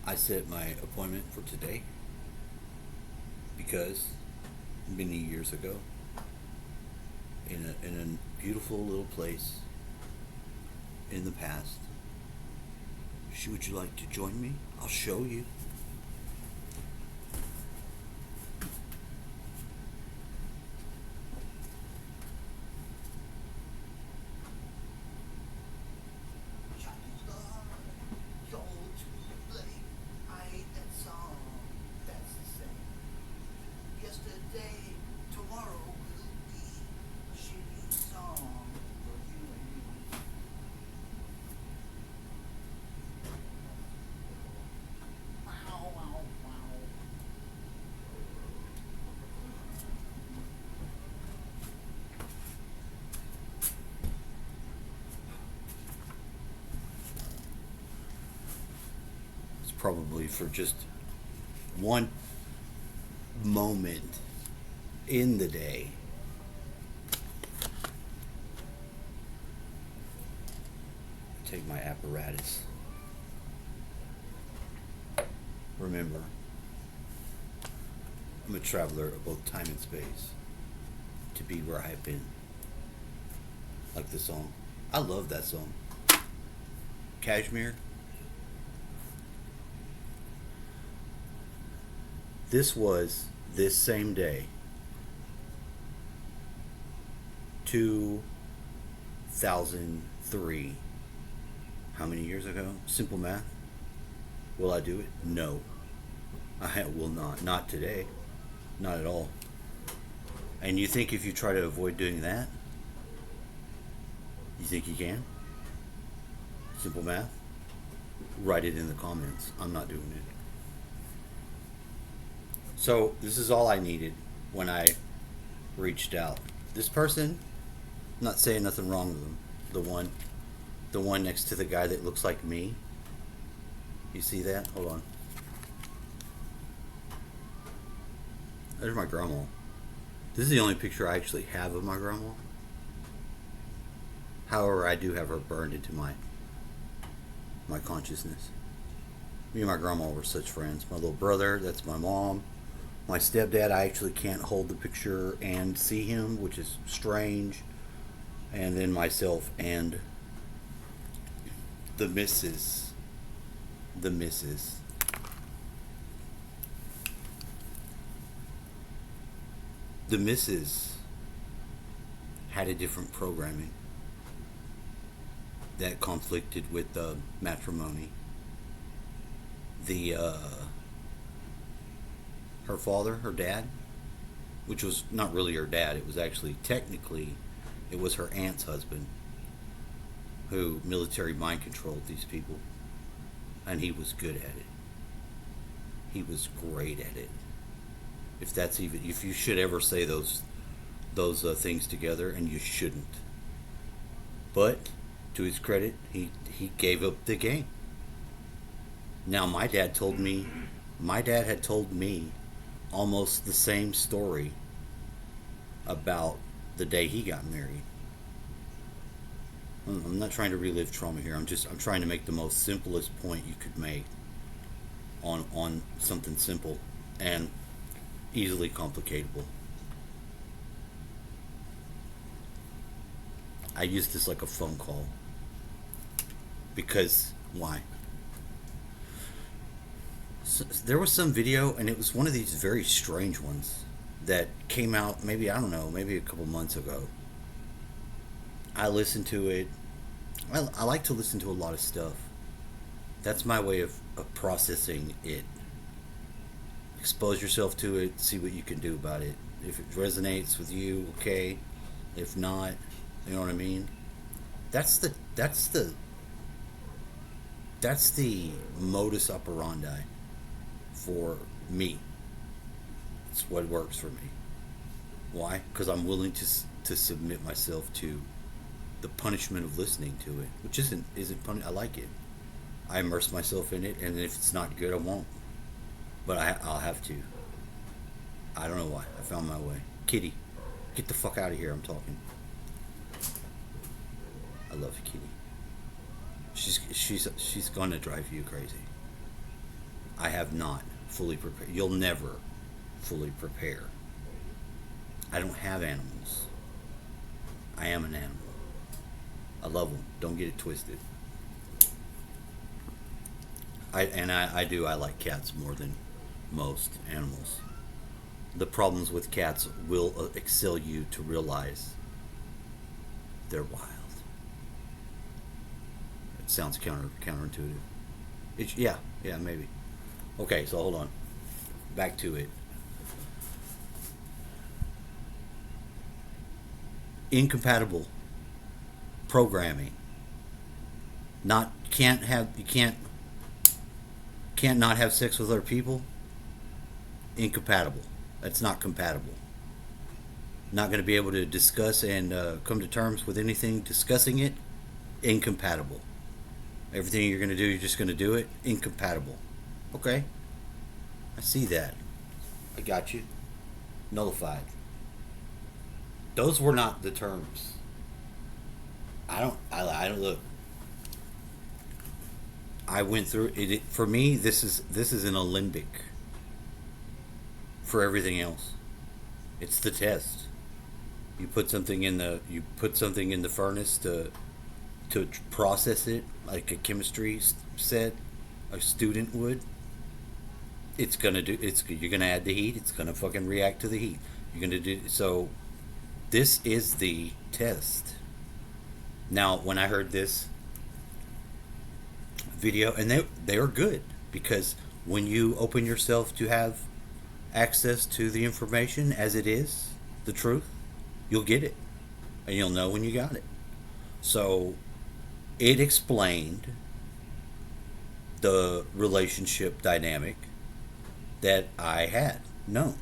I set my appointment for today because many years ago, in a beautiful little place in the past, would you like to join me? I'll show you. It's probably for just one moment in the day. Take my apparatus. Remember, I'm a traveler of both time and space. To be where I have been. Like the song. I love that song. Kashmir. This was this same day. 2003. How many years ago? Simple math. Will I do it? No. I will not. Not today. Not at all. And you think if you try to avoid doing that, you think you can? Simple math? Write it in the comments. I'm not doing it. So, this is all I needed when I reached out. This person, I'm not saying nothing wrong with them. The one next to the guy that looks like me. You see that? Hold on. There's my grandma. This is the only picture I actually have of my grandma. However, I do have her burned into my consciousness. Me and my grandma were such friends. My little brother, that's my mom. My stepdad, I actually can't hold the picture and see him, which is strange. And then myself and the missus. The missus. The missus had a different programming that conflicted with the matrimony. The her father, her dad, which was not really her dad, it was actually technically it was her aunt's husband, who military mind controlled these people, and he was good at it. He was great at it. If you should ever say those things together, and you shouldn't. But to his credit, he gave up the game. Now my dad had told me almost the same story about the day he got married. I'm not trying to relive trauma here. I'm trying to make the most simplest point you could make on something simple and easily complicatable. I use this like a phone call. Because why? So, there was some video, and it was one of these very strange ones that came out maybe, I don't know, maybe a couple months ago. I listened to it. I like to listen to a lot of stuff. That's my way of processing it. Expose yourself to it, see what you can do about it. If it resonates with you, okay. If not, you know what I mean? That's the modus operandi for me. It's what works for me. Why? Because I'm willing to submit myself to the punishment of listening to it, which isn't I like it. I immerse myself in it, and if it's not good, I won't. But I'll have to. I don't know why. I found my way. Kitty, get the fuck out of here. I'm talking. I love Kitty. She's gonna drive you crazy. I have not fully prepared. You'll never fully prepare. I don't have animals. I am an animal. I love them. Don't get it twisted. I do. I like cats more than most animals. The problems with cats will excel you to realize they're wild. It sounds counterintuitive. Yeah, maybe. Okay, so hold on. Back to it. Incompatible programming. Not can't have you can't not have sex with other people. Incompatible. That's not compatible. Not going to be able to discuss and come to terms with anything discussing it. Incompatible. Everything you're going to do, you're just going to do it. Incompatible. Okay, I see that. I got you. Nullified. Those were not the terms. I don't look. I went through it. For me, this is an Olympic. For everything else, it's the test. You put something in the furnace to process it like a chemistry set a student would. It's gonna do. It's You're gonna add the heat. It's gonna fucking react to the heat. You're gonna do so. This is the test. Now, when I heard this video, and they are good because when you open yourself to have access to the information as it is, the truth, you'll get it, and you'll know when you got it. So, it explained the relationship dynamic that I had known,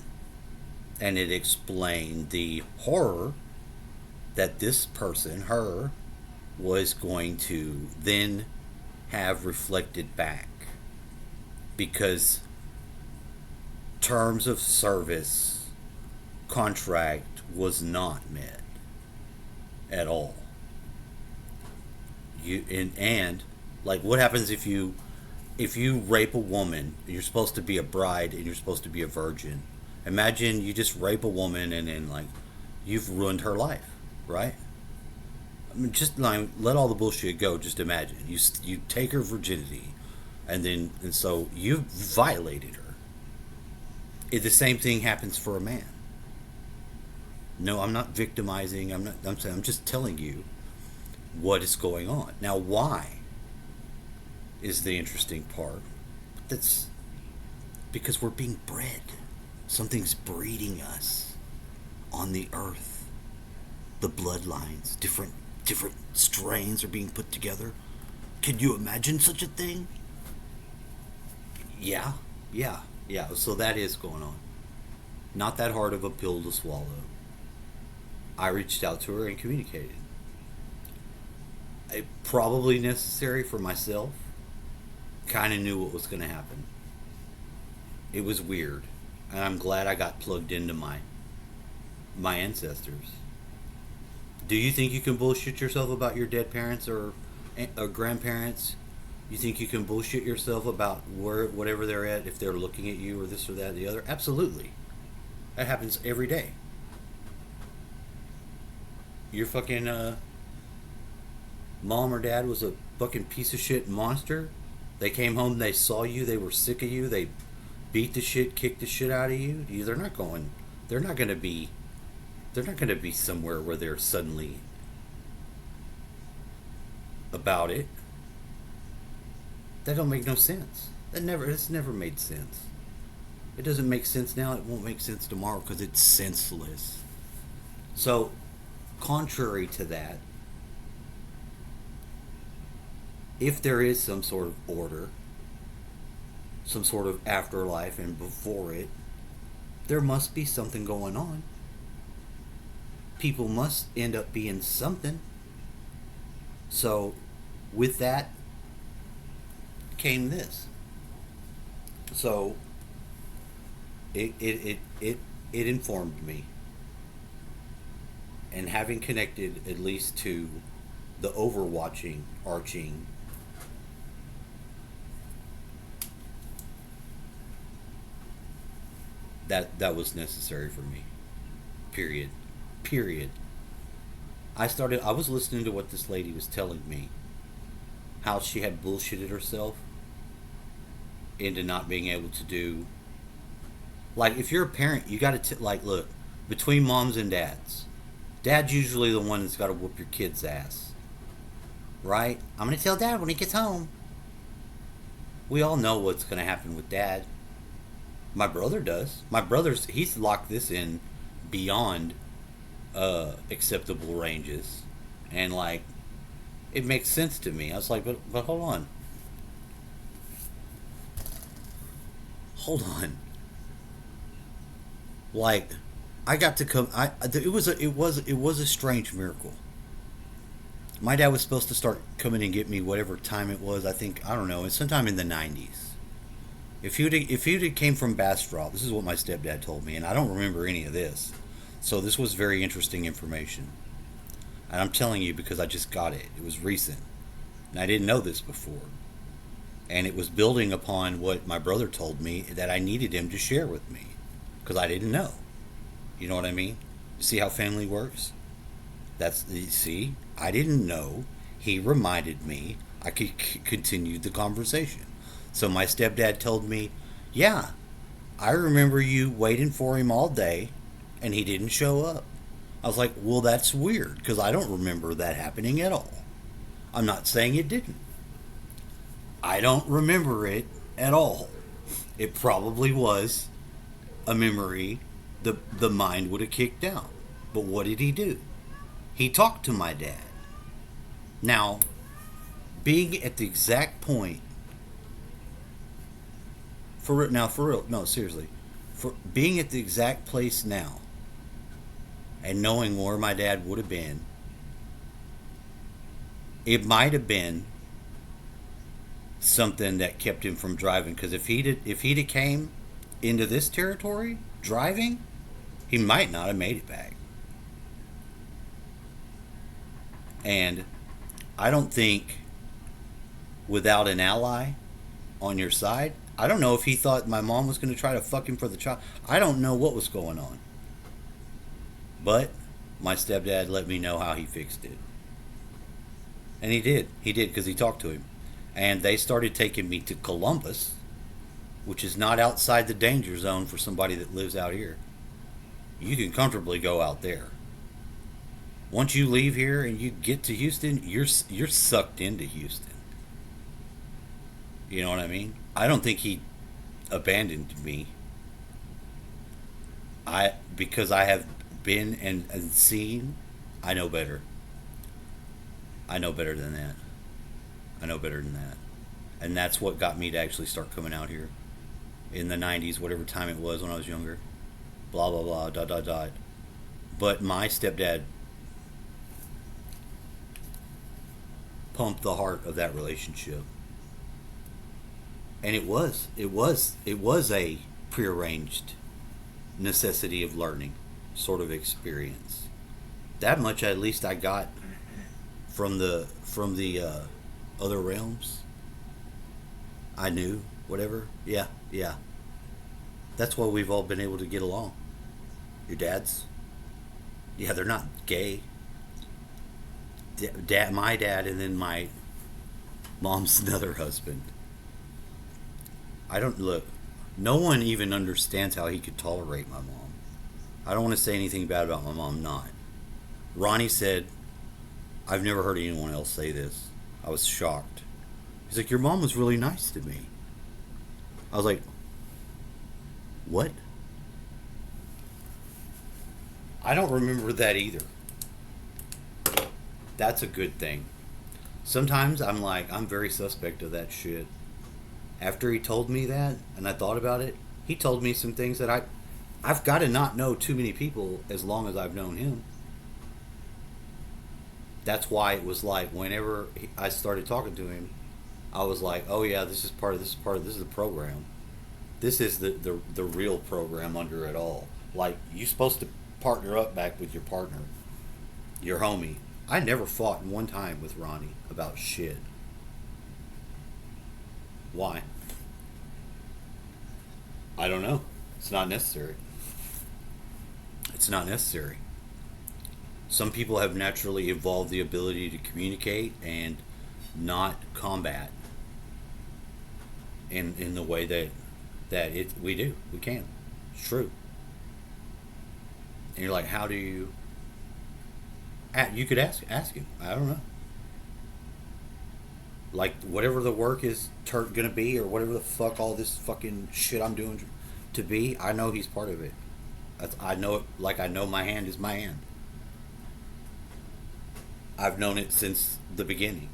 and it explained the horror that this person, her, was going to then have reflected back because terms of service contract was not met at all. And like what happens if you rape a woman? You're supposed to be a bride and you're supposed to be a virgin. Imagine you just rape a woman and then like you've ruined her life, right? I mean, just like let all the bullshit go. Just imagine you take her virginity, and so you violated her. The same thing happens for a man. No, I'm not victimizing. I'm not. I'm saying I'm just telling you what is going on now. Why is the interesting part? That's because we're being bred. Something's breeding us on the earth. The bloodlines, different strains are being put together. Can you imagine such a thing? Yeah. So that is going on. Not that hard of a pill to swallow. I reached out to her and communicated. Probably necessary for myself. Kind of knew what was going to happen. It was weird, and I'm glad I got plugged into my ancestors. Do you think you can bullshit yourself about your dead parents or grandparents? You think you can bullshit yourself about whatever they're at if they're looking at you or this or that or the other? Absolutely. That happens every day. Your fucking mom or dad was a fucking piece of shit monster. They came home, they saw you, they were sick of you, they beat the shit, kicked the shit out of you. They're not going. They're not going to be. They're not going to be somewhere where they're suddenly about it. That don't make no sense. It's never made sense. It doesn't make sense now. It won't make sense tomorrow because it's senseless. So, contrary to that, if there is some sort of order, some sort of afterlife, and before it, there must be something going on. People must end up being something. So, with that came this. So, it informed me. And having connected at least to the arching That was necessary for me. Period. Period. I was listening to what this lady was telling me, how she had bullshitted herself into not being able to do, like, if you're a parent, you got to like, look, between moms and dads, dad's usually the one that's got to whoop your kid's ass, right? I'm gonna tell dad when he gets home. We all know what's gonna happen with dad. My brother does. He's locked this in beyond acceptable ranges, and like, it makes sense to me. I was like, but hold on, like, I got to come. It was a strange miracle. My dad was supposed to start coming and get me whatever time it was. I think, I don't know. It's sometime in the '90s. If you'd came from Bastrop, this is what my stepdad told me, and I don't remember any of this. So this was very interesting information, and I'm telling you because I just got it. It was recent, and I didn't know this before, and it was building upon what my brother told me that I needed him to share with me, because I didn't know. You know what I mean? See how family works? See, I didn't know. He reminded me. I could continue the conversation. So my stepdad told me, yeah, I remember you waiting for him all day and he didn't show up. I was like, well, that's weird because I don't remember that happening at all. I'm not saying it didn't. I don't remember it at all. It probably was a memory the mind would have kicked out. But what did he do? He talked to my dad. Now, being at the exact point, for real, no, seriously, for being at the exact place now and knowing where my dad would have been, it might have been something that kept him from driving. Because if he'd have came into this territory driving, he might not have made it back. And I don't think without an ally on your side, I don't know if he thought my mom was going to try to fuck him for the child. I don't know what was going on. But my stepdad let me know how he fixed it. And he did. He did because he talked to him. And they started taking me to Columbus, which is not outside the danger zone for somebody that lives out here. You can comfortably go out there. Once you leave here and you get to Houston, you're sucked into Houston. You know what I mean? I don't think he abandoned me. Because I have been and seen, I know better. I know better than that. I know better than that. And that's what got me to actually start coming out here in the '90s, whatever time it was when I was younger. Blah blah blah dot dot dot. But my stepdad pumped the heart of that relationship. And it was a prearranged necessity of learning sort of experience. That much at least I got from the other realms. I knew whatever. Yeah, yeah. That's why we've all been able to get along. Your dads, yeah, they're not gay. My dad, and then my mom's another husband. I don't look. No one even understands how he could tolerate my mom. I don't want to say anything bad about my mom. Not. Ronnie said, I've never heard anyone else say this. I was shocked. He's like, your mom was really nice to me. I was like, what? I don't remember that either. That's a good thing. Sometimes I'm like, I'm very suspect of that shit. After he told me that, and I thought about it, he told me some things that I've got to not know too many people as long as I've known him. That's why it was like whenever I started talking to him, I was like, oh yeah, this is the program. This is the real program under it all. Like, you're supposed to partner up back with your partner, your homie. I never fought one time with Ronnie about shit. Why? I don't know. It's not necessary. It's not necessary. Some people have naturally evolved the ability to communicate and not combat in the way that we do. We can. It's true. And you're like, how do you? You could ask him. I don't know. Like whatever the work is gonna be, or whatever the fuck all this fucking shit I'm doing to be. I know he's part of it. I know it like I know my hand is my hand. I've known it since the beginning.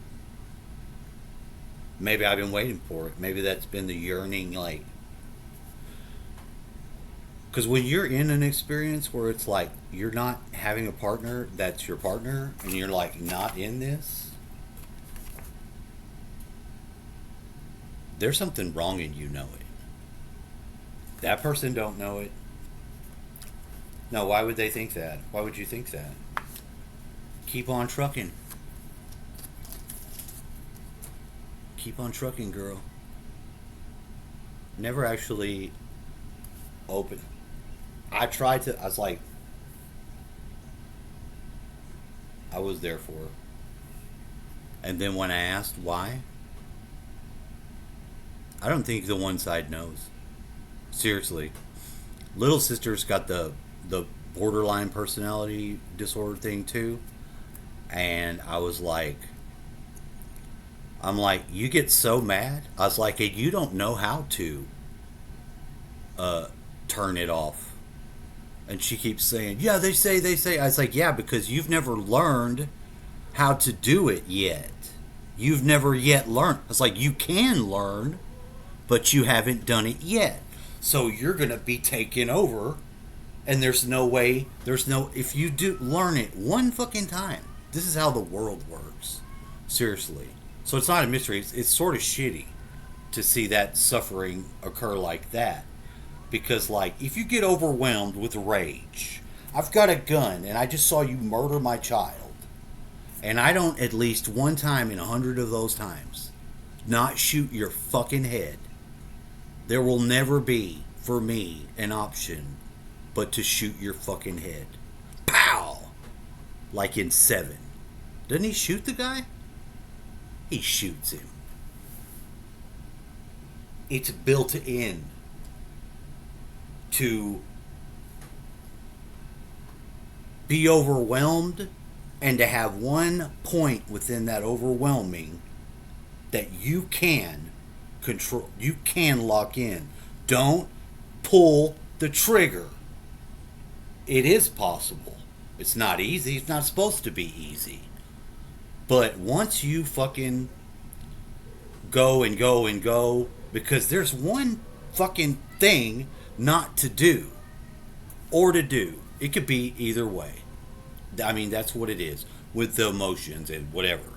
Maybe I've been waiting for it. Maybe that's been the yearning, like. Because when you're in an experience where it's like you're not having a partner that's your partner, and you're like not in this, there's something wrong and you know it. That person don't know it. No, why would they think that? Why would you think that? Keep on trucking. Keep on trucking, girl. Never actually open. I tried to. I was like, I was there for her. And then when I asked why, I don't think the one side knows. Seriously. Little sister's got the borderline personality disorder thing too. And I was like, I'm like, you get so mad. I was like, and you don't know how to turn it off. And she keeps saying, yeah, they say. I was like, yeah, because you've never learned how to do it yet. You've never yet learned. I was like, you can learn, but you haven't done it yet. So you're going to be taken over. And there's no way, if you do learn it one fucking time, this is how the world works. Seriously. So it's not a mystery. It's sort of shitty to see that suffering occur like that. Because, like, if you get overwhelmed with rage, I've got a gun and I just saw you murder my child, and I don't at least one time in 100 of those times not shoot your fucking head, there will never be, for me, an option but to shoot your fucking head. Pow! Like in 7. Doesn't he shoot the guy? He shoots him. It's built in to be overwhelmed and to have one point within that overwhelming that you can control, you can lock in. Don't pull the trigger. It is possible. It's not easy. It's not supposed to be easy. But once you fucking go and go and go, because there's one fucking thing not to do or to do. It could be either way. I mean, that's what it is with the emotions and whatever.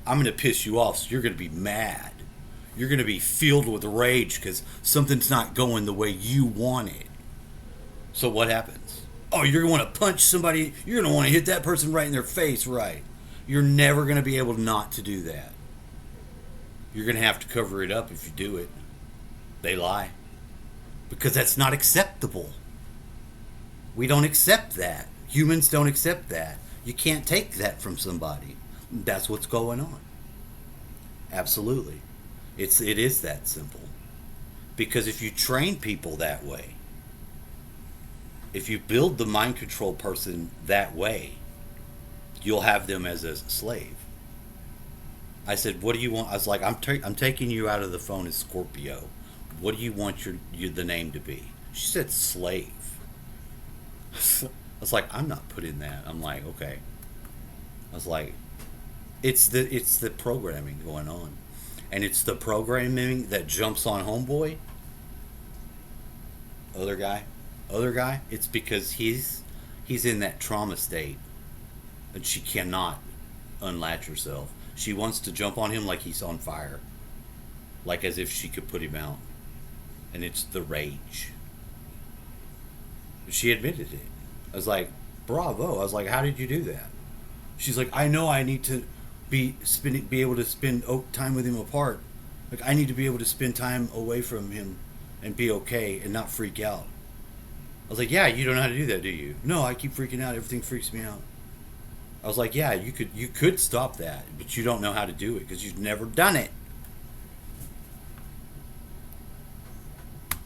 I'm going to piss you off, so you're going to be mad. You're going to be filled with rage because something's not going the way you want it. So what happens? Oh, you're going to want to punch somebody. You're going to want to hit that person right in their face, right? You're never going to be able not to do that. You're going to have to cover it up if you do it. They lie. Because that's not acceptable. We don't accept that. Humans don't accept that. You can't take that from somebody. That's what's going on. Absolutely. It is that simple. Because if you train people that way, if you build the mind control person that way, you'll have them as a slave. I said, what do you want? I was like, I'm taking you out of the phone as Scorpio. What do you want the name to be? She said slave. I was like, I'm not putting that. I'm like, okay. I was like, it's the programming going on. And it's the programming that jumps on homeboy. Other guy. It's because he's in that trauma state. And she cannot unlatch herself. She wants to jump on him like he's on fire. Like as if she could put him out. And it's the rage. She admitted it. I was like, bravo. I was like, how did you do that? She's like, I know I need to be able to spend time with him apart. Like I need to be able to spend time away from him and be okay and not freak out. I was like, yeah, you don't know how to do that, do you? No, I keep freaking out. Everything freaks me out. I was like, yeah, you could stop that, but you don't know how to do it because you've never done it.